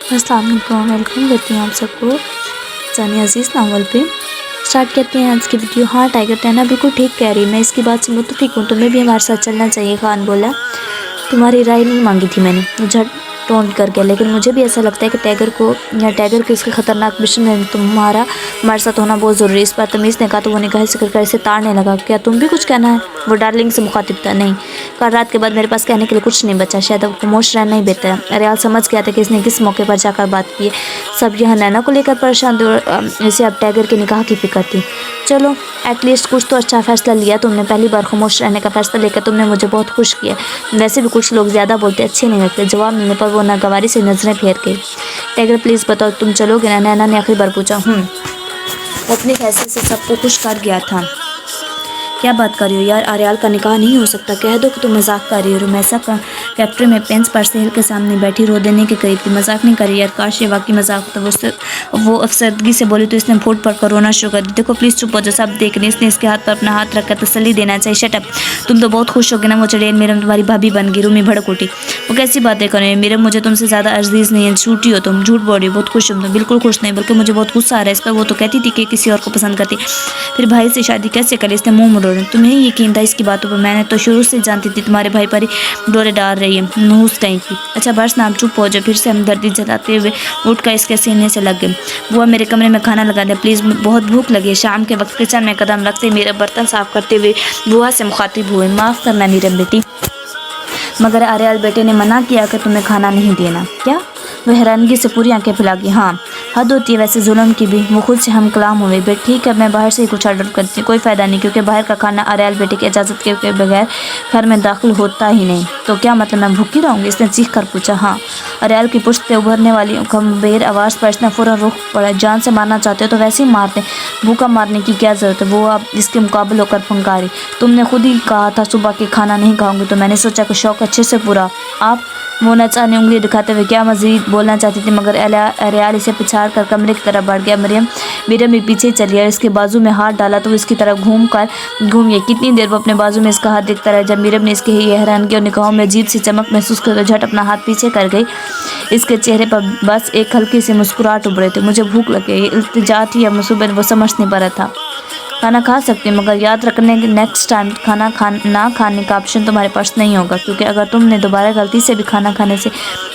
अस्सलाम वालेकुम, वेलकम करती हूँ आप सबको जानिया अज़ीज़ नावल पे। स्टार्ट करते हैं आज की वीडियो। हाँ, टाइगर टैना बिल्कुल ठीक कह रही है, मैं इसकी बात से मुत्तफ़िक हूँ। तुम्हें भी हमारे साथ चलना चाहिए। खान बोला, तुम्हारी राय नहीं मांगी थी मैंने, झट टोंट कर गया। लेकिन मुझे भी ऐसा लगता है कि टाइगर को इसके ख़तरनाक मिशन में तुम्हारा हमारे साथ होना बहुत ज़रूरी है। इस पर तमीज़ ने कहा तो वो निगाह से कर इसे ताड़ने लगा। क्या तुम भी कुछ कहना है? वो डार्लिंग से मुखातिब था। नहीं, कल रात के बाद मेरे पास कहने के लिए कुछ नहीं बचा। शायद अब खामोश रहना ही बेहतर है। अरियाल समझ गया था कि इसने किस मौके पर जाकर बात की है। सब यहाँ नैना को लेकर परेशान थे और इसे अब टाइगर के निकाह की फिक्र थी। चलो, एटलीस्ट कुछ तो अच्छा फैसला लिया तुमने। पहली बार खामोश रहने का फैसला लेकर तुमने मुझे बहुत खुश किया। वैसे भी कुछ लोग ज़्यादा बोलते अच्छे नहीं लगते। जवाब मिलने पर वो नागवारी से नजरें फेर गई। टाइगर प्लीज़ बताओ, तुम चलोगे ना? नैना ने आखिरी बार पूछा। वो अपने फैसले से सबको खुश कर गया था। क्या बात कर रही हो यार? आर्याल का निकाह नहीं हो सकता। कह दो कि तुम मजाक कर रही हो। रुमैसा का कैप्टन में पेंस पर सेहल के सामने बैठी रो देने के करीब थी। मजाक नहीं कर रही यार, काश ये वाकई मजाक होता। वो अफसरदगी से बोली तो इसने फूट पड़ कर रोना शुरू कर दी। देखो प्लीज़ चुप हो जाओ, सब देख रहे। इसने इसके हाथ पर अपना हाथ रखकर तसल्ली देना चाहिए। शट अप, तुम तो बहुत खुश हो गए ना? वो चढ़ेल मीरम तुम्हारी भाभी बन गई। रूमी भड़क उठी। वो कैसी बातें कर रही है मीरम? मुझे तुमसे ज़्यादा अजीज़ नहीं है। झूठी हो तुम, झूठ बोल रही हो। बहुत खुश हो तुम? बिल्कुल खुश नहीं, बल्कि मुझे बहुत गुस्सा आ रहा है इस पर। वो तो कहती थी कि किसी और को पसंद करती, फिर भाई से शादी कैसे करी? इसने मुंह मरोड़े। तुम्हें यकीन था इसकी बातों पर? मैंने तो शुरू से जानती थी तुम्हारे भाई पर ही डोरे डाल रही है, नूस कहीं की। अच्छा बस नाम, चुप हो जाओ। फिर से हमदर्दी जताते हुए उठकर इसके सीने से लग गए। बुआ मेरे कमरे में खाना लगा दे प्लीज़, बहुत भूख लगी है। शाम के वक्त किचन में कदम रखते मेरे बर्तन साफ करते हुए बुआ से मुखातिब हुए। माफ़ करना मीरम बेटी, मगर आर्याल बेटे ने मना किया कि तुम्हें खाना नहीं देना। क्या? वह हैरानगी से पूरी आंखें फैला गई। हाँ, हद होती है वैसे जुल्म की भी। वो खुद से हम कलाम हुए। बेट ठीक है, मैं बाहर से ही कुछ ऑर्डर करती हूँ। कोई फ़ायदा नहीं, क्योंकि बाहर का खाना आर्याल बेटे की इजाज़त के बगैर घर में दाखिल होता ही नहीं। तो क्या मतलब मैं भूखी रहूँगी? इसने चीख कर पूछा। हाँ। आर्याल की पुश्त से उभरने वाली गंभीर आवाज़ पर इसने फ़ौरन रुख पड़ा। जान से मारना चाहते हो तो वैसे ही मारते, भूखा मारने की क्या ज़रूरत है? वो अब इसके मुकाबले होकर फंकारी। तुमने खुद ही कहा था सुबह के खाना नहीं खाऊंगी, तो मैंने सोचा कि शौक अच्छे से पूरा। आप? वो नचा ने उंगली दिखाते हुए क्या मजीद बोलना चाहती थी, मगर अरियाल इसे पिछाड़ कर कमरे की तरफ बढ़ गया। मीरम भी पीछे चली और इसके बाजू में हाथ डाला तो इसकी तरफ घूम गई। कितनी देर वो अपने बाजू में इसका हाथ देखता रहा। जब मीरम ने इसके ये हैरानगी और निगाहों में अजीब सी चमक महसूस कर झट अपना हाथ पीछे कर गई। इसके चेहरे पर बस एक हल्की सी मुस्कुराहट उभरे थे। मुझे भूख लगी। ये इल्तिजा थी या मुसीबत, वो समझ नहीं पा रहा था। खाना खा सकती, मगर याद रखने के नेक्स्ट टाइम ना खाने का ऑप्शन तुम्हारे पास नहीं होगा, क्योंकि अगर तुमने दोबारा गलती से भी खाना खाने से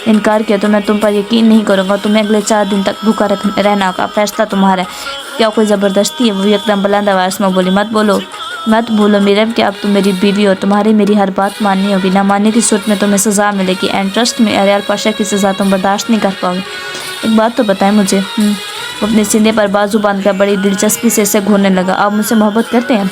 इनकार किया तो मैं तुम पर यकीन नहीं करूँगा। तुम्हें अगले 4 दिन तक भूखा रहना होगा। फैसला तुम्हारा है। क्या कोई ज़बरदस्ती है? वो एकदम बुलंद आवाज़ में बोली। मत भूलो मीरम कि अब तुम मेरी बीवी हो। तुम्हारी मेरी हर बात माननी होगी। ना मानने की सूरत में तुम्हें सज़ा मिलेगी। एंड ट्रस्ट में आर्याल पाशा की सज़ा तुम बर्दाश्त नहीं कर पाओगे। एक बात तो बताएं मुझे। वो अपने सीने पर बाजू बांधकर बड़ी दिलचस्पी से इसे घूरने लगा। आप मुझसे मोहब्बत करते हैं?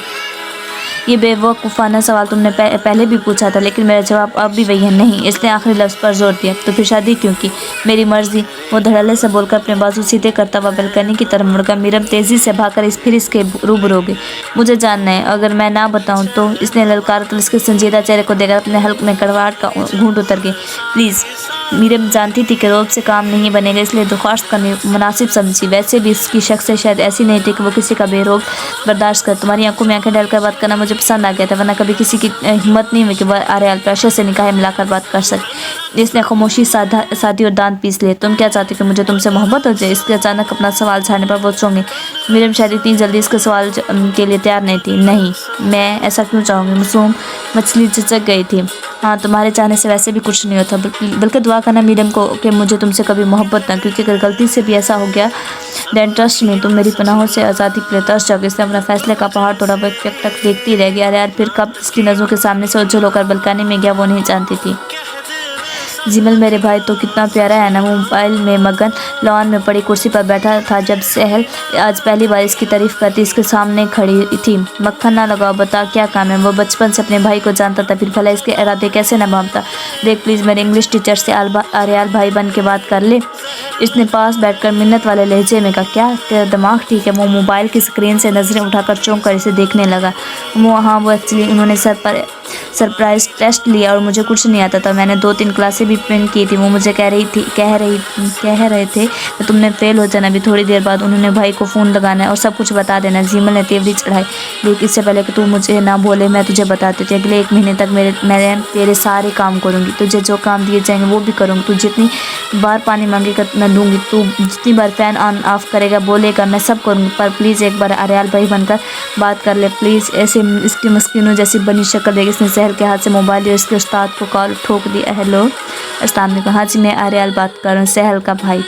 ये बेवकूफ़ाना सवाल तुमने पहले भी पूछा था, लेकिन मेरा जवाब अब भी वही है, नहीं। इसने आखिरी लफ्ज़ पर जोर दिया। तो फिर शादी क्यों की? मेरी मर्जी। वो धड़ल्ले से बोलकर अपने बाजू सीधे करता हुआ बालकनी की तरफ मुड़ गया। मीरम तेज़ी से भागकर फिर इसके रूबरू हो गई। मुझे जानना है, अगर मैं ना बताऊं तो? इसने ललकार कर इसके संजीदा चेहरे को देखकर अपने हल्क में कड़वाहट का घूंट उतर गई। प्लीज़। मीरम जानती थी कि रोब से काम नहीं बनेगा, इसलिए दरख्वास्त करनी मुनासिब समझी। वैसे भी इसकी शख्सियत शायद ऐसी नहीं थी कि वो किसी का बेरोब बर्दाश्त कर। तुम्हारी आंखों में आंखें डालकर बात करना मुझे पसंद आ गया था, वरना कभी किसी की हिम्मत नहीं हुई कि वह आर्याल पेशे से निकाह मिलाकर बात कर सके। इसने खामोशी साधी और दांत पीस लिए। तुम क्या चाहती कि मुझे तुमसे मोहब्बत हो जाए? इसके अचानक अपना सवाल छाड़ने पर वो चौंकी। मीरम शायद इतनी जल्दी इसके सवाल के लिए तैयार नहीं थी। नहीं, मैं ऐसा क्यों चाहूँगी? मासूम मछली चिचक गई थी। हाँ, तुम्हारे चाहने से वैसे भी कुछ नहीं होता, बल्कि दुआ करना मीरम को कि मुझे तुमसे कभी मोहब्बत ना, क्योंकि अगर गलती से भी ऐसा हो गया देन ट्रस्ट में तुम मेरी पनाहों से आज़ादी के लिए तरस जाओगे। इसने अपना फैसले का पहाड़ थोड़ा वक्त तक देखती रह गई। यार फिर कब इसकी नज़रों के सामने से उज्जवल होकर बलकाने में गया वो नहीं जानती थी। जिमल मेरे भाई तो कितना प्यारा है ना। वो मोबाइल में मगन लॉन में पड़ी कुर्सी पर बैठा था जब सहल आज पहली बार इसकी तारीफ करती इसके सामने खड़ी थी। मक्खन ना लगाओ, बता क्या काम है? वो बचपन से अपने भाई को जानता था, फिर भला इसके इरादे कैसे न भावता। देख प्लीज़ मेरे इंग्लिश टीचर से आर्याल भाई बन के बात कर ले। इसने पास बैठकर मिन्नत वाले लहजे में कहा। क्या तेरा दिमाग ठीक है? वो मोबाइल की स्क्रीन से नज़रें उठाकर चौंक कर इसे देखने लगा। वो हाँ, वो एक्चुअली उन्होंने सर पर सरप्राइज टेस्ट लिया और मुझे कुछ नहीं आता था। मैंने 2-3 क्लासें भी प्रिंट की थी। वो मुझे कह रहे थे कि तुमने फेल हो जाना। अभी थोड़ी देर बाद उन्होंने भाई को फ़ोन लगाना है और सब कुछ बता देना। जीमल ने तेवरी चढ़ाई, लेकिन इससे पहले कि तू मुझे ना बोले मैं तुझे बताती थी, अगले 1 महीने तक मैं तेरे सारे काम करूँगी। तुझे जो काम दिए जाएंगे वो भी करूँगी। तू जितनी बार पानी मांगेगा मैं दूँगी। तू जितनी बार फ़ैन ऑन ऑफ करेगा बोलेगा मैं सब करूँगी। पर प्लीज़ एक बार अरियाल भाई बनकर बात कर ले प्लीज़। ऐसे इसकी मस्किनों जैसी बनी शक्ल देगी। इसने सहल के हाथ से मोबाइल लिया, इसके उस्ताद को कॉल ठोक दिया। हेलो, उस्ताद ने कहा, हाँ जी मैं अरियाल बात कर रहा हूँ, सहल का भाई।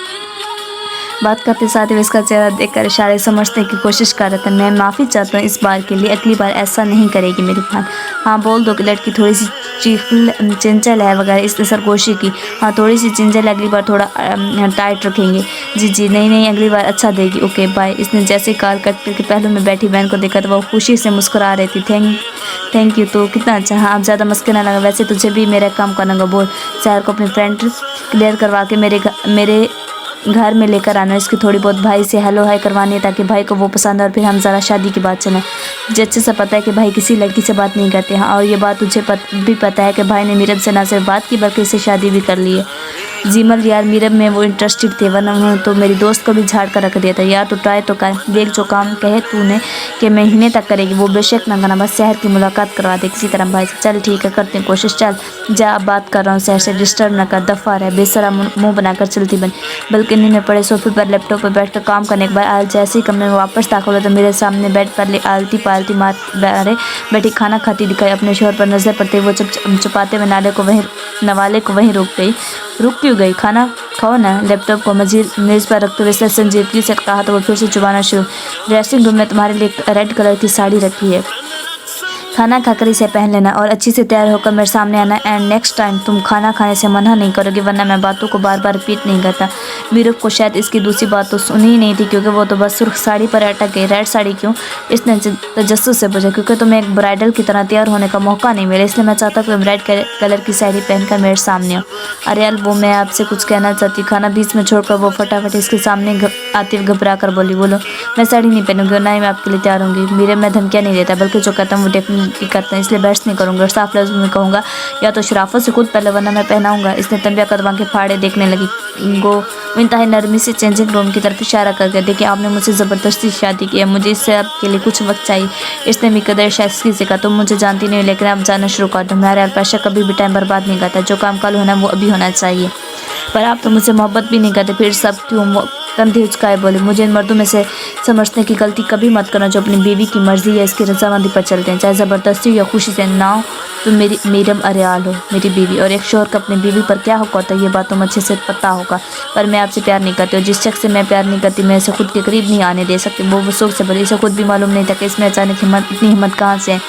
बात करते साथ ही इसका चेहरा देखकर इशारे समझने की कोशिश कर रहा था। मैं माफ़ी चाहता हूँ इस बार के लिए, अगली बार ऐसा नहीं करेगी मेरी बहन। हाँ बोल दो कि लड़की थोड़ी सी चंचल है वगैरह। इसने सरगोशी की। हाँ थोड़ी सी चंचल, अगली बार थोड़ा टाइट रखेंगे। जी नहीं अगली बार अच्छा देगी, ओके बाय। इसने जैसे कार कट के पहलू में बैठी बहन को देखा तो वो खुशी से मुस्कुरा रही थी। थैंक यू, तो कितना अच्छा। हाँ अब ज़्यादा मस्के ना लगा, वैसे तुझे भी मेरा काम करना होगा। बोल शहर को अपनी फ्रेंड क्लियर करवा के मेरे घर में लेकर आना। इसकी थोड़ी बहुत भाई से हेलो हाय करवानी है ताकि भाई को वो पसंद है और फिर हम ज़रा शादी की बात चलें। मुझे अच्छे से पता है कि भाई किसी लड़की से बात नहीं करते। हाँ और ये बात तुझे भी पता है कि भाई ने मीरब से ना सिर्फ बात की बल्कि इससे शादी भी कर ली है। जीमल यार मीरब में वो इंटरेस्टेड थे, वरना उन्होंने तो मेरी दोस्त को भी झाड़ कर रख दिया था। यार तो ट्राई तो कर देख, जो काम कहे तूने कि महीने तक करेगी वो बेशक ना करना, बस शहर की मुलाकात करवा दे किसी तरह भाई से। चल ठीक है करते हैं कोशिश, चल जा अब बात कर रहा हूँ शहर से, डिस्टर्ब ना कर, दफ़ा रहे बेसरा मुँह बनाकर चलती बन। बालकनी में पड़े सोफे पर लैपटॉप पर बैठकर काम करने के बाद आज जैसे ही कमरे में वापस दाखिल हुआ तो मेरे सामने बेड पर आलती पालती मारे बैठी खाना खाती दिखाई। अपने शोहर पर नज़र पड़ते वो चुपाते हुए नवाले को वहीं रोक गई। रुक क्यों गई, खाना खाओ ना। लैपटॉप को मेज़ पर रखते हुए संजीदगी से कहा तो वो फिर से चुबाना शुरू। ड्रेसिंग रूम में तुम्हारे लिए रेड कलर की साड़ी रखी है, खाना खाकर इसे पहन लेना और अच्छी से तैयार होकर मेरे सामने आना। एंड नेक्स्ट टाइम तुम खाना खाने से मना नहीं करोगे, वरना मैं बातों को बार बार रिपीट नहीं करता। मीरब को शायद इसकी दूसरी बात तो सुनी ही नहीं थी क्योंकि वो तो बस सुर्ख साड़ी पर अटक गई। रेड साड़ी क्यों, इसने तजस्सुस से पूछा। क्योंकि तुम्हें एक ब्राइडल की तरह तैयार होने का मौका नहीं मिला, इसलिए मैं चाहता हूँ कि रेड कलर की साड़ी पहनकर मेरे सामने हो। अरियाल वो मैं आपसे कुछ कहना चाहती। खाना बीच में छोड़कर वो फटाफट इसके सामने आते हुए घबरा कर बोली, बोलो। मैं साड़ी नहीं पहनूंगी और ना ही मैं आपके लिए तैयार होंगी। मीरब मैं धमकियाँ नहीं देता, बल्कि जो कहता हूँ वो डेफिनेटली करता है, इसलिए बहस नहीं करूँगा और साफ लफ्ज़ में कहूँगा या तो शराफत से खुद पहले वरना मैं पहनाऊँगा। इसने तंबिया कदमा के फाड़े देखने लगी। वो इंतहाई नरमी से चेंजिंग रूम की तरफ इशारा कर गया। देखिए आपने मुझसे ज़बरदस्ती शादी की है, मुझे इससे आपके लिए कुछ वक्त चाहिए। इसने भी कदर शाइस्ती से कहा, तुम मुझे जानती नहीं लेकिन आप जाना शुरू कर दो। मेरा पैसा कभी भी टाइम बर्बाद नहीं करता, जो काम कल होना वो अभी होना चाहिए। पर आप तो मुझसे मोहब्बत भी नहीं करते, फिर सब क्यों। कंधे उचकाए बोले, मुझे इन मर्दों में से समझने की गलती कभी मत करना जो अपनी बीवी की मर्जी या इसकी रजामंदी पर चलते हैं, चाहे ज़बरदस्ती या खुशी से। ना तुम मेरी मीरब अरियाल हो, मेरी बीवी, और एक शोहर का अपनी बीवी पर क्या हक होता है ये बात तुम अच्छे से पता होगा। पर मैं आपसे प्यार नहीं करती और जिस शख्स से मैं प्यार नहीं करती मैं इसे खुद के करीब नहीं आने दे सकती। वो वसूख से बोली, इसे खुद भी मालूम नहीं था कि इसमें अचानक इतनी हिम्मत कहाँ से है।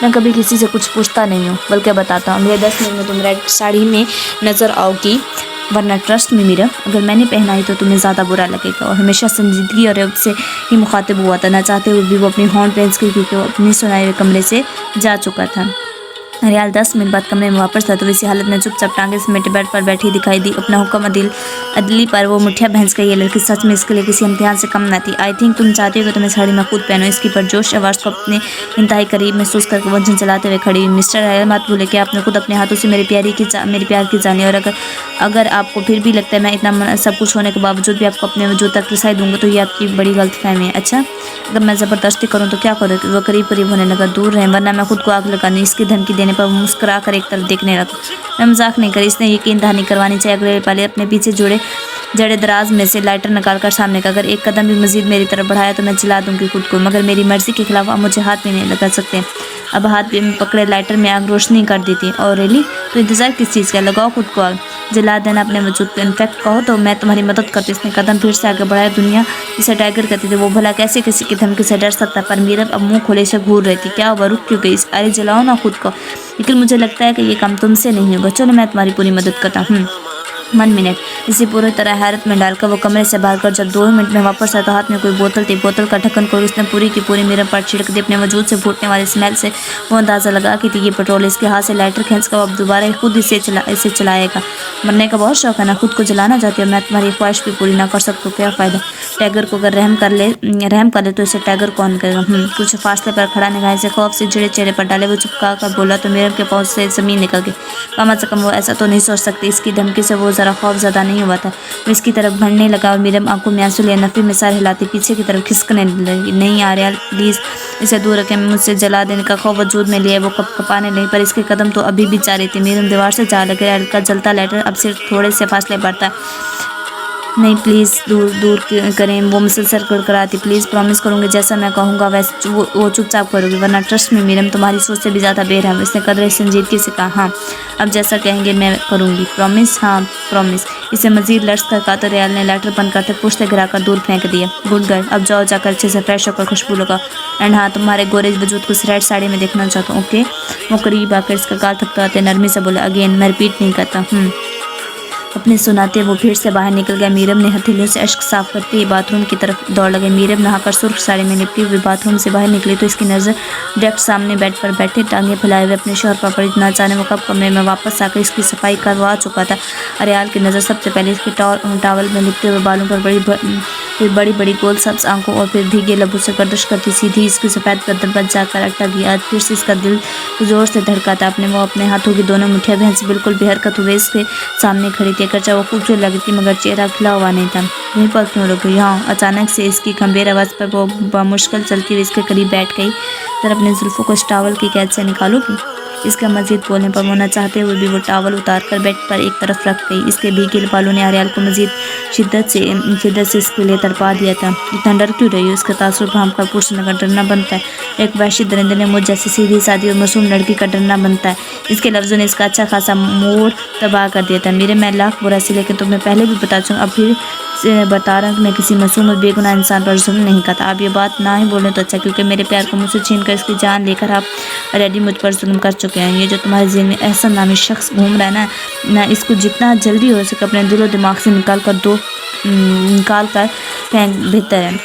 मैं कभी किसी से कुछ पूछता नहीं हूँ, बल्कि बताता हूँ। मेरे 10 मिनट में तुम रेड साड़ी में नज़र आओगी, वरना ट्रस्ट में मीरब अगर मैंने पहनाई तो तुम्हें ज़्यादा बुरा लगेगा। और हमेशा संजीदगी और से ही मुखातिब हुआ था, ना चाहते हुए भी वो अपनी हॉर्न पेंस की क्योंकि वो अपनी सुनाए हुए कमरे से जा चुका था। अरियाल 10 मिनट बाद कमरे में वापस था तो इसी हालत में चुपचाप टांगे समेटे बेड पर बैठी दिखाई दी। अपना हुक्म अदली पर वो मुठिया भैंस का ये लड़की सच में इसके लिए किसी इम्तिहान से कम न थी। आई थिंक तुम चाहती हो कि तुम्हें साड़ी में खुद पहनो। इसकी परजोश आवाज़ को अपने इंतहाई करीब महसूस करके वजन चलाते हुए खड़ी हुई। मिस्टर अरियाल मत भूले कि आपने खुद अपने हाथों से मेरे प्यार की जानी, और अगर आपको फिर भी लगता है मैं इतना सब कुछ होने के बावजूद भी आपको अपने वजूद तक रसाई दूंगा तो ये आपकी बड़ी गलतफहमी है। अच्छा अगर मैं ज़बरदस्ती करूँ तो क्या करोगे। वो करीब करीब होने लगा, दूर रहें वरना मैं खुद को आग लगानी। इसकी धमकी देने पर मुस्कुरा कर एक तरफ देखने लगा। मैं मजाक नहीं करी, इसने यकीन दहानी करवानी चाहिए। अगले पल अपने पीछे जड़े दराज में से लाइटर निकालकर सामने का, अगर एक कदम भी मजीद मेरी तरफ बढ़ाया तो मैं चिल्ला दूंगी खुद को, मगर मेरी मर्जी के खिलाफ आप मुझे हाथ भी नहीं लगा सकते। अब हाथ भी पकड़े लाइटर में आग रोशनी कर दी थी। और रेली तो इंतज़ार किस चीज़ का, लगाओ खुद को आग, जला देना अपने वजूद को। इनफैक्ट कहो तो मैं तुम्हारी मदद करती। इसने कदम फिर से आगे बढ़ाया। दुनिया जिसे टाइगर कहती थी वो भला कैसे किसी की धमकी से डर सकता। पर मीरब अब मुँह खोले से घूर रही थी। क्या हुआ, रुक क्यों गई। अरे जलाओ ना खुद को, लेकिन मुझे लगता है कि ये काम तुमसे नहीं होगा। चलो मैं तुम्हारी पूरी मदद करता हूँ। 1 मिनट। इसे पूरी तरह हैरत में डालकर वो कमरे से भाग कर जब 2 मिनट में वापस आया तो हाथ में कोई बोतल थी। बोतल का ढक्कन खोल उसने पूरी की पूरी मीरम पर छिड़क दी। अपने वजूद से फूटने वाली स्मेल से वो अंदाज़ा लगा कि थी ये पेट्रोल। इसके हाथ से लाइटर खींच कर अब दोबारा खुद इसे चलाएगा। मरने का बहुत शौक है ना, खुद को जलाना चाहती है। मैं तुम्हारी ख्वाहिश भी पूरी ना कर सकती, क्या फ़ायदा। टैगर को अगर रहम कर ले तो इसे टैगर कौन करेगा। कुछ फासले पर खड़ा निगाह से खौफ से चिड़े चेहरे पर डाले वो चुपका कर बोला तो मीरम के पहुँच से ज़मीन निकल गई। कम से कम वो ऐसा तो नहीं सोच सकती। इसकी धमकी से वो ज़रा खौफ ज़्यादा नहीं हुआ था। वो इसकी तरफ बढ़ने लगा और मीरम आंखों में आंसू लिए नफी में सर हिलाती पीछे की तरफ खिसकने लगी। नहीं आ रहा, प्लीज़ इसे दूर रखें, मुझसे जला देने का खौफ वजूद में लिए वो कपाने नहीं, पर इसके कदम तो अभी भी जा रही थी। मीरम दीवार से जा लगे। हल्का जलता लाइटर अब सिर्फ थोड़े से फासले पर था। नहीं प्लीज़ दूर करें। वो मुसलसल कड़कड़ाती। प्लीज़ प्रॉमिस करूँगी जैसा मैं कहूँगा वैसे वो चुपचाप करोगी, वरना ट्रस्ट में मीरम तुम्हारी सोच से भी ज़्यादा बेरहम। इसने कदर संजीदगी से कहा। हाँ अब जैसा कहेंगे मैं करूँगी। प्रॉमिस। हाँ प्रॉमिस। इसे मजीद लर्स कर कातर रियाल ने लेटर बंद करते पुश्ते गिरा कर दूर फेंक दिया। गुड गर्ल, अब जाओ जाकर अच्छे से फ्रेश होकर खुशबू लगा। एंड हाँ तुम्हारे गोरे वजूद को रेड साड़ी में देखना चाहता हूँ। ओके। वो करीब आकर इसका गाल थपथपाते नरमी से बोला। अगेन मैं रिपीट नहीं करता। अपने सुनाते वो फिर से बाहर निकल गया। मीरम ने हथेलियों से अश्क साफ करते ही बाथरूम की तरफ दौड़ लगे। मीरम नहाकर सुर्ख साड़ी में लिपटी हुई बाथरूम से बाहर निकली तो इसकी नज़र डायरेक्ट सामने बेड पर बैठे टांगे फैलाए हुए अपने शौहर पर पड़ी। ना जाने वो कब कमरे में वापस आकर इसकी सफाई करवा चुका था। अरियाल की नज़र सबसे पहले इसके टॉवल में लिपटे हुए बालों पर फिर बड़ी बड़ी गोल सब्ज आंखों और फिर भीगे लबों से गर्दिश करती सीधी इसकी सफ़ेद गर्दन पर जाकर अटक गई। आज फिर से इसका दिल जोर से धड़का था। वो अपने हाथों की दोनों मुठ्ठियाँ भैंस बिल्कुल बेहरकत हुए इसके सामने खड़ी थी। अगरचे वो खूबसूरत लगी थी मगर चेहरा खिला हुआ नहीं था। वहीं पर क्यों रुक गई। हाँ अचानक से इसकी गंभीर आवाज़ पर वो बमुश्किल चलती हुई इसके करीब बैठ गई। जरा अपने जुल्फ़ों को इस टॉवल की कैद से निकालोगी। इसका मजीद बोलने पर वो न चाहते हुए भी वो टॉवल उतार कर बेड पर एक तरफ रख गई। इसके भीगे बालों ने अरियाल को मजीद शिद्दत से इसके लिए तड़पा दिया था। इतना डर क्यों रही हो। इसका तासुर भाम कर पूछने का डरना बनता है। एक वहशी दरिंदे ने मुझ जैसी सीधी सादी और मासूम लड़की का डरना बनता है। इसके लफ्ज़ों ने इसका अच्छा खासा मोड़ तबाह कर दिया था। मेरे मैं लाख बुरा सी, लेकिन तुम्हें पहले भी बता चुका, अब फिर से बता रहा हूँ मैं किसी मासूम और बेगुनाह इंसान पर जुल्म नहीं करता। आप ये बात ना ही बोलें तो अच्छा, क्योंकि मेरे प्यार को मुझसे छीन कर इसकी जान लेकर आप ऑलरेडी मुझ पर जुल्म कर चुके हैं। ये जो तुम्हारे ज़हन में एहसन नामी शख्स घूम रहा है ना इसको जितना जल्दी हो सके अपने दिलो दिमाग से निकाल कर फेंक बेहतर है,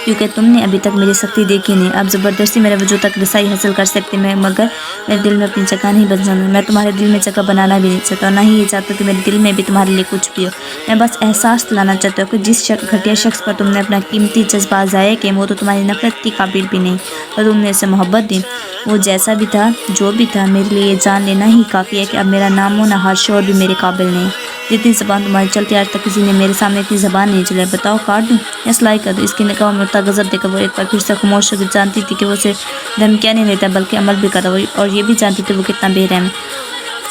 क्योंकि तुमने अभी तक मेरी सख्ती देखी नहीं। अब ज़बरदस्ती मेरे वजूद तक रसाई हासिल कर सकती मैं, मगर मेरे दिल में अपनी जगह नहीं बन सकती। मैं तुम्हारे दिल में जगह बनाना भी नहीं चाहता और ना ही ये चाहता कि मेरे दिल में भी तुम्हारे लिए कुछ भी हो। मैं बस एहसास दिलाना चाहता हूँ कि जिस घटिया शख्स पर तुमने अपना कीमती जज्बा ज़ाया किया वो तो तुम्हारी नफरत की काबिल भी नहीं और तुमने इसे मोहब्बत दी। वो जैसा भी था जो भी था, मेरे लिए ये जान लेना ही काफ़ी है कि अब मेरा नामो नहार शोर भी मेरे काबिल नहीं। जितनी ज़बान तुम्हारी चलती आज तक किसी ने मेरे सामने इतनी ज़बान नहीं चलाई। बताओ काट दूँ या सिलाई कर दूँ। इसकी निगाहों में उतना गज़ब देकर वो एक बार फिर से खामोश हो। जानती थी कि वो सिर्फ धमकियाँ नहीं लेता बल्कि अमल भी करता और ये भी जानती थी वो कितना बेरहम है।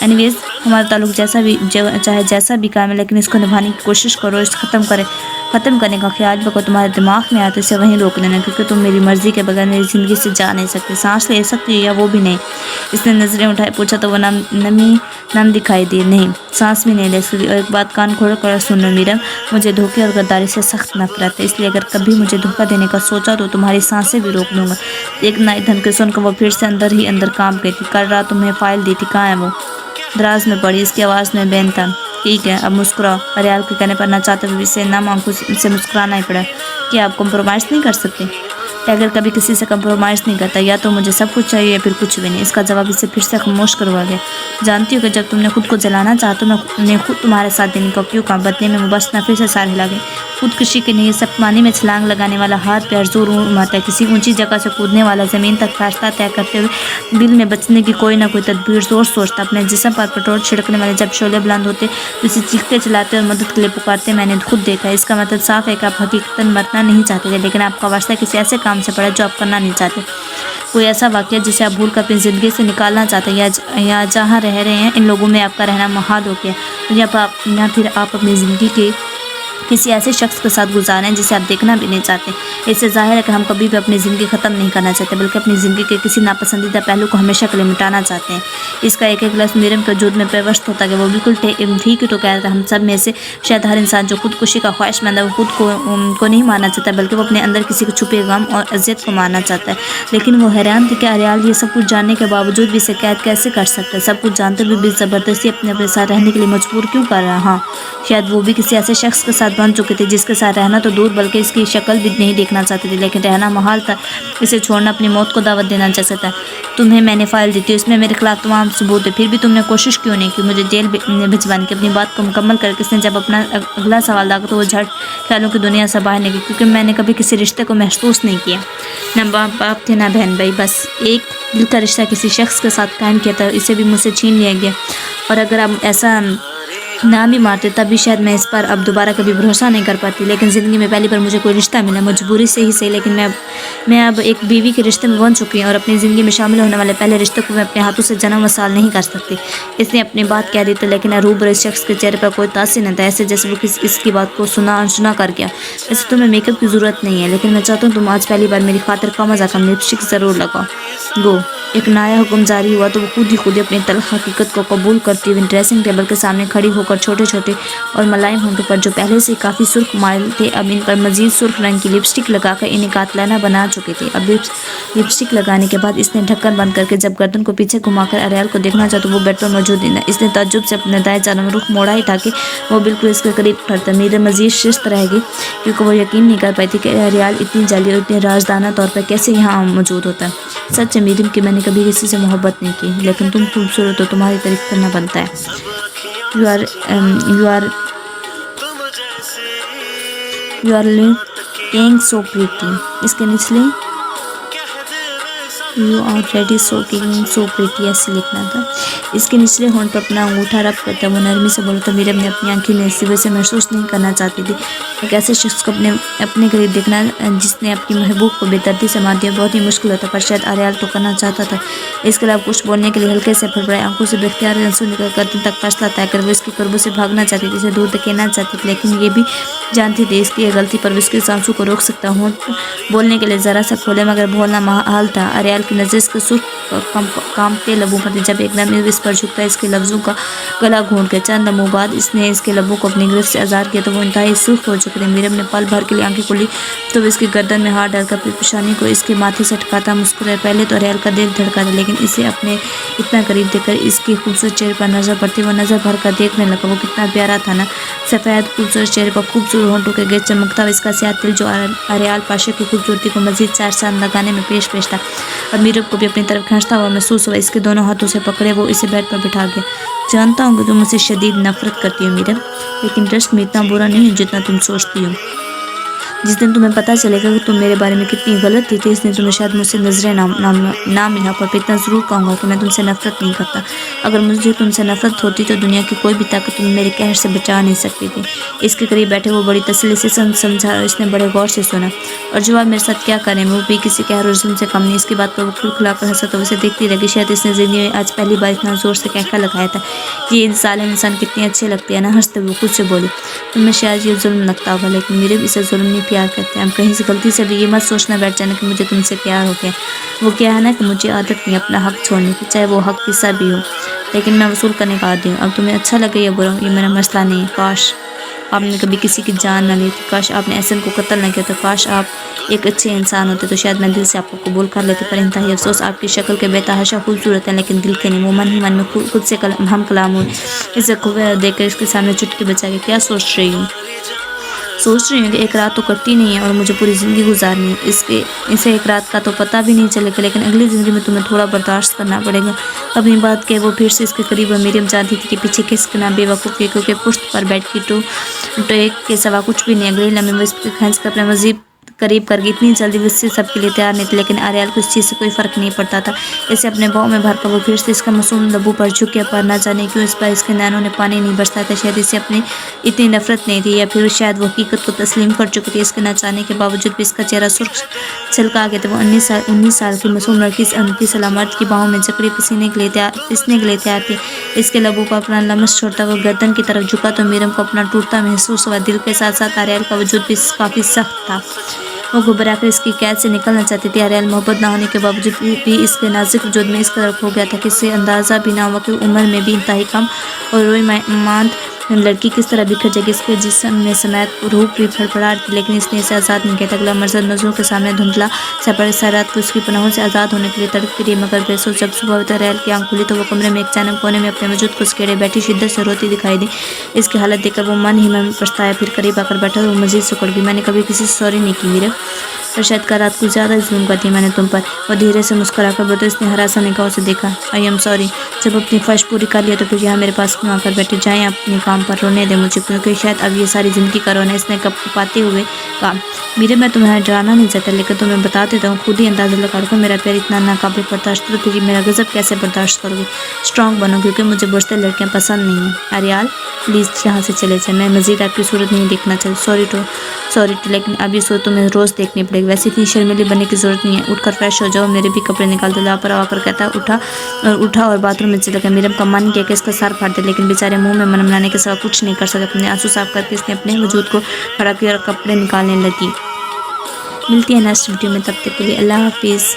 एनीवेज हमारा ताल्लुक चाहे जैसा भी काम है, लेकिन इसको निभाने की कोशिश करो। इसे ख़त्म करने का ख्याल भी अगर तुम्हारे दिमाग में आए तो इसे वहीं रोक लेना, क्योंकि तुम मेरी मर्ज़ी के बगैर मेरी ज़िंदगी से जा नहीं सकते। सांस ले सकती हो या वो भी नहीं। इसने नज़रें उठाए पूछा तो वो नम दिखाई दी। नहीं, सांस भी नहीं ले सकती। और एक बात कान खोल कर सुन लो मीरम, मुझे धोखे और गद्दारी से सख्त नफरत है, इसलिए अगर कभी मुझे धोखा देने का सोचा तो तुम्हारी सांसें भी रोक दूँगा। एक नई धमकी सुनकर वो फिर से अंदर ही अंदर काम गई थी। कल रात तुम्हें फ़ाइल दी थी, कहाँ है वो। दराज में पड़ी। इसकी आवाज़ में बैन था। ठीक है अब मुस्कुराओ। अरियाल के कहने पर ना चाहते हुए इसे ना आंखों से मुस्कुराना ही पड़ा। कि आप कम्प्रोमाइज़ नहीं कर सकते। टाइगर कभी किसी से कम्प्रोमाइज़ नहीं करता, या तो मुझे सब कुछ चाहिए या फिर कुछ भी नहीं। इसका जवाब इसे फिर से खामोश करवा गया। जानती हूँ कि जब तुमने खुद को जलाना चाहा तो मैंने खुद तुम्हारे साथ देने का क्यों कहा। बदले में वो बस न फिर से सार हिला गई। खुदकुशी के लिए सब पानी में छलांग लगाने वाला हाथ पैर जोर मारता है। किसी ऊंची जगह से कूदने वाला ज़मीन तक रास्ता तय करते हुए दिल में बचने की कोई ना कोई तदबीर जोर सोचता। अपने जिस्म पर पेट्रोल छिड़कने वाले जब शोले बुलंद होते तो इसे चीखते चलाते और मदद के लिए पुकारते मैंने खुद देखा। इसका मतलब साफ है कि आप हकीकतन मरना नहीं चाहते थे, लेकिन आपका वास्ता किसी ऐसे काम से पड़ा जो आप करना नहीं चाहते। कोई ऐसा वाक़या जिसे आप भूल कर अपनी ज़िंदगी से निकालना चाहते हैं, या जहाँ रह रहे हैं इन लोगों में आपका रहना मुहाल हो गया, या फिर आप अपनी ज़िंदगी के किसी ऐसे शख्स के साथ गुजारें जिसे आप देखना भी नहीं चाहते। इससे ज़ाहिर है कि हम कभी भी अपनी ज़िंदगी ख़त्म नहीं करना चाहते, बल्कि अपनी ज़िंदगी के किसी नापसंदीदा पहलू को हमेशा के लिए मिटाना चाहते हैं। इसका एक एक लफ्ज़ मीरम के वजूद में पेवस्त होता कि वो बिल्कुल ठीक ही तो कह रहा था। हम सब में से शायद हर इंसान जो खुदकुशी का ख्वाहिशमंद है वो खुद को नहीं मारना चाहता, बल्कि वो अपने अंदर किसी के छुपे गम और अजियत को मारना चाहता है। लेकिन वो हैरान थे कि अरियाल ये सब कुछ जानने के बावजूद भी इसे कैद कैसे कर सकता है। सब कुछ जानते हुए भी ज़बरदस्ती अपने साथ रहने के लिए मजबूर क्यों कर रहा। हाँ, शायद वो भी किसी ऐसे शख्स के साथ बन चुके थे जिसके साथ रहना तो दूर बल्कि इसकी शक्ल भी नहीं देखना चाहते थे, लेकिन रहना महाल था। इसे छोड़ना अपनी मौत को दावत देना जैसा था। तुम्हें मैंने फाइल दी थी, उसमें मेरे खिलाफ तमाम सबूत है, फिर भी तुमने कोशिश क्यों नहीं की मुझे जेल भिजवाने की। अपनी बात को मुकम्मल करके इसने जब अपना अगला सवाल दागा तो वो झट ख्यालों की दुनिया से बाहर निकली, क्योंकि मैंने कभी किसी रिश्ते को महसूस नहीं किया। न बाप थे न बहन भाई, बस एक दिल का रिश्ता किसी शख्स के साथ कायम किया था, इसे भी मुझसे छीन लिया गया। और अगर आप ऐसा ना भी मारते तब भी शायद मैं इस पर अब दोबारा कभी भरोसा नहीं कर पाती। लेकिन ज़िंदगी में पहली बार मुझे कोई रिश्ता मिला, मजबूरी से ही सही, लेकिन मैं अब एक बीवी के रिश्ते में बन चुकी हूँ और अपनी ज़िंदगी में शामिल होने वाले पहले रिश्ते को मैं अपने हाथों से जन्म वसाल नहीं कर सकती। इसने अपनी बात कह दी थी, लेकिन रूबरू इस शख्स के चेहरे पर कोई तासीर नहीं था, ऐसे जैसे वो इसकी बात को सुना कर गया। वैसे तुम्हें मेकअप की ज़रूरत नहीं है, लेकिन मैं चाहता हूँ तुम आज पहली बार मेरी खातिर कम अज़ कम लिपस्टिक ज़रूर लगाओ। गो एक नया हुक्म जारी हुआ तो वो खुद ही अपनी तल्ख हकीकत को कबूल करती हुई ड्रेसिंग टेबल के सामने खड़ी होकर छोटे छोटे और मुलायम होंठों पर जो पहले से काफ़ी सुर्ख माइल थे अब इन पर मजीद सुर्ख रंग की लिपस्टिक लगाकर इन्हें कातलाना बना चुके थे। अब लिपस्टिक लगाने के बाद इसने ढक्कन बंद करके जब गर्दन को पीछे घुमाकर अरियाल को देखना चाहा तो वो बेड पर मौजूद नहीं था। इसने ताज्जुब से अपने दाएं जानब रुख मोड़ा ही था कि वो बिल्कुल इसके करीब खड़ता। मीरम मजीद शिस्त रह गई, क्योंकि वो यकीन नहीं कर पाई थी कि अरियाल इतनी जल्दी और इतने राजदाना तौर पर कैसे यहाँ मौजूद होता है। सच है मीरम कि मैंने कभी किसी से मोहब्बत नहीं की, लेकिन तुम खूबसूरत हो, तुम्हारी तारीफ करना बनता है। You are looking so pretty. इसके निचले you are ready so king so pretty ऐसे लिखना था। इसके निचले होंठ पर अपना अंगूठा रब करता वो नरमी से बोला तो मीरम ने अपनी आंखें में इसी वजह से महसूस नहीं करना चाहती थी। एक ऐसे शख्स को अपने करीब देखना जिसने अपनी महबूब को बेदर्दी से मार दिया बहुत ही मुश्किल होता, पर शायद अरियाल तो करना चाहता था। इसके अलावा कुछ बोलने के लिए हल्के से फड़फड़ाए आंखों से बेख्तियार आंसू निकल गर्दन तक फैसला तय कर वो इसकी कुर्बों से भागना चाहती थी, इसे दूर धकेलना चाहती थी, लेकिन ये भी जानती थी इसकी ये गलती पर इसके आंसू को रोक सकता हूँ। बोलने के लिए ज़रा सा खोले मगर बोलना महाल था। अरियाल की नज़र के सुर्ख कांपते लबों पर थी। जब एकदम इस पर झुकता इसके लफ्ज़ों का गला घोंट के चंद लम्हों बाद इसने इसके लबों को अपनी गिरफ्त से आज़ाद किया तो वो इंतहाई सुर्ख हो चुके थे। मीरम ने पल भर के लिए आंखें खोली तो इसकी गर्दन में हाथ डालकर अपनी पेशानी को इसके माथे से टकाता मुस्कुराया। पहले तो अरियाल का दिल धड़का था, लेकिन इसे अपने इतना करीब देखकर इसकी खूबसूरत चेहरे पर नज़र पड़ती वो नज़र भर कर देखने लगा। वो कितना प्यारा था ना, सफ़ेद खूबसूरत चेहरे पर खूबसूरत होंठों के गेट चमकता हुआ इसका सियाह तिल जो अरियाल पाशा की खूबसूरती को मजीद चार चांद लगाने में पेश था। अब मीरब को भी अपनी तरफ खींचता हुआ महसूस हुआ। इसके दोनों हाथों से पकड़े वो इसे बेड पर बिठा गया। जानता हूँ कि तुम मुझसे शदीद नफरत करती हो मीरब, लेकिन ट्रस्ट में इतना बुरा नहीं है जितना तुम सोचती हो। जिस दिन तुम्हें पता चलेगा कि तुम मेरे बारे में कितनी गलत थी तो इस दिन तुम्हें शायद मुझसे नजरें ना मिला, पर इतना ज़रूर कहूँगा कि मैं तुमसे नफरत नहीं करता। अगर मुझे तुमसे नफरत होती तो दुनिया की कोई भी ताकत तुम्हें मेरे कहर से बचा नहीं सकती थी। इसके करीब बैठे वो बड़ी तसल्ली से समझा और इसने बड़े गौर से सुना और जवाब मेरे साथ क्या करें, वो भी किसी कहर और जुल्म से कम नहीं। इसकी बात पर वो खिलखिलाकर हंसा तो उसे देखती रही। शायद इसने ज़िंदगी में आज पहली बार इतना ज़ोर से कहका लगाया था कि ये जालिम इंसान कितनी अच्छे लगती है ना। हंसते हुए खुद से बोली तुम्हें शायद ये जुल्म लगता होगा, लेकिन मेरे भी इसे जुल्म नहीं प्यार करते हैं। हम कहीं से गलती से भी ये मत सोचना बैठ जाना कि मुझे तुमसे प्यार हो गया। वो क्या है ना कि मुझे आदत नहीं अपना हक छोड़ने की, चाहे वो हक किसा भी हो, लेकिन मैं वसूल करने का आदी हूँ। अब तुम्हें अच्छा लगे या बुरा, ये मेरा मसला नहीं है। काश आपने कभी किसी की जान ना ली थी, काश आपने एहसन को कत्ल न किया, तो काश आप एक अच्छे इंसान होते तो शायद मैं दिल से आपको कबूल कर लेती। पर इंतहाई अफसोस आपकी शक्ल के बेतहाशा खूबसूरत है, लेकिन दिल के नहीं। वो मन ही मन में खुद से हम कलाम हुए। इसे खुबे देखकर इसके सामने चुटकी बचा के क्या सोच रही हूँ कि एक रात तो कटती नहीं है और मुझे पूरी ज़िंदगी गुजारनी है। इसे एक रात का तो पता भी नहीं चलेगा, लेकिन अगली ज़िंदगी में तुम्हें थोड़ा बर्दाश्त करना पड़ेगा। अपनी बात के वो फिर से इसके करीब मीरम जानती थी कि पीछे किसके नाम बेवकूफ़ है, क्योंकि पुश्त पर बैठ की तो एक के सिवा कुछ भी नहीं। अगले लम्हे में इस पर खींच कर अपने मजीद قریب کر گئی. اتنی جلدی وہ اس سب کے لیے تیار نہیں تھی، لیکن آریال کو اس چیز سے کوئی فرق نہیں پڑتا تھا. اسے اپنے باؤں میں بھر کر وہ پھر سے اس کا معصوم لبوں پر جھکے، پر نہ جانے کیوں اس پر اس کے نینوں نے پانی نہیں برسایا تھا. شاید اسے اپنی اتنی نفرت نہیں تھی، یا پھر شاید وہ حقیقت کو تسلیم کر چکی تھی. اس کے نہ چاہنے کے باوجود بھی اس کا چہرہ سرخ چھلکا گیا تھا. وہ 19 سال کی معصوم لڑکی اس 29 سالہ مرد کی باہوں میں جکڑی پسنے کے لیے تیار تھی. اس کے لبوں پر اپنا لمس چھوڑتا وہ گردن کی طرف جھکا تو میرم کو اپنا ٹوٹتا محسوس ہوا. دل کے ساتھ ساتھ آریال کا وجود بھی کافی سخت تھا. وہ گھبرا کر اس کی قید سے نکلنا چاہتی تھی. آریال محبت نہ ہونے کے باوجود بھی اس کے نازک وجود میں اس قدر کھو گیا تھا کہ اسے اندازہ بھی نہ ہوا کہ عمر میں بھی انتہائی کم اور روئی ماند لڑکی کس طرح بکھر جائے گی. اس کے جسم میں سمیت روح بھی پھڑپڑا رہی تھی، لیکن اس نے اسے آزاد نہیں کیا تھا. اگلا مرزد نظروں کے سامنے دھندلا سا پڑا. اس رات کو اس کی پناہوں سے آزاد ہونے کے لیے تڑپتی رہی، مگر بے سوچ. جب صبح ہوتے آریال کی آنکھ کھلی تو وہ کمرے میں ایک چانک کونے میں اپنے وجود کو سکیڑے بیٹھی شدت سے روتی دکھائی دی. اس کی حالت دیکھ کر وہ من ہی من پچھتایا. پھر قریب آ کر بیٹھا تو وہ مزید سکڑ گئی. میں نے کبھی کسی سے سوری نہیں کی میرے، پر شاید کل رات کو زیادہ ظلم کرتی میں نے تم پر. وہ دھیرے سے مسکرا کر بولی. اس نے ہراساں نگاہوں سے دیکھا. I am sorry. جب اپنی خواہش پوری کر لیا تو پھر یہاں میرے پاس کیوں آ کر بیٹھے؟ جائیں اپنے کام پر، رونے دیں مجھے، کیونکہ شاید اب یہ ساری زندگی کا رونا. اس نے کپ کپاتے ہوئے کہا. میرے میں تمہیں ڈرانا نہیں چاہتا، لیکن تمہیں بتا دیتا ہوں، خود ہی اندازہ لگا رکھو. میرا پیار اتنا ناقابل برداشت تو پھر میرا غضب کیسے برداشت کرو گی؟ اسٹرانگ بنو، کیونکہ مجھے بوجھتے لڑکیاں پسند نہیں ہیں. آریال پلیز یہاں سے چلے جائیں. میں مزید آپ کی صورت نہیں دیکھنا چاہتی. سوری ٹو لیکن اب یہ صورت تمہیں روز دیکھنی پڑے گی. ویسے اتنی شرمیلی بننے کی ضرورت نہیں ہے. اٹھ کر فریش ہو جاؤ، میرے بھی کپڑے نکال دو. لاپرواہ کر کہتا اٹھا اور باتھ روم میں چلا گیا. میرم کا من کیا کہ اس کا سر پھاڑ دے، لیکن بیچارے منہ میں من منانے کے سوا کچھ نہیں کر سکتے. اپنے آنسو صاف کر کے اس نے اپنے وجود کو کھڑا کیا اور کپڑے نکالنے لگی. ملتی ہے نیکسٹ ویڈیو میں، تب تک کے لیے اللہ حافظ.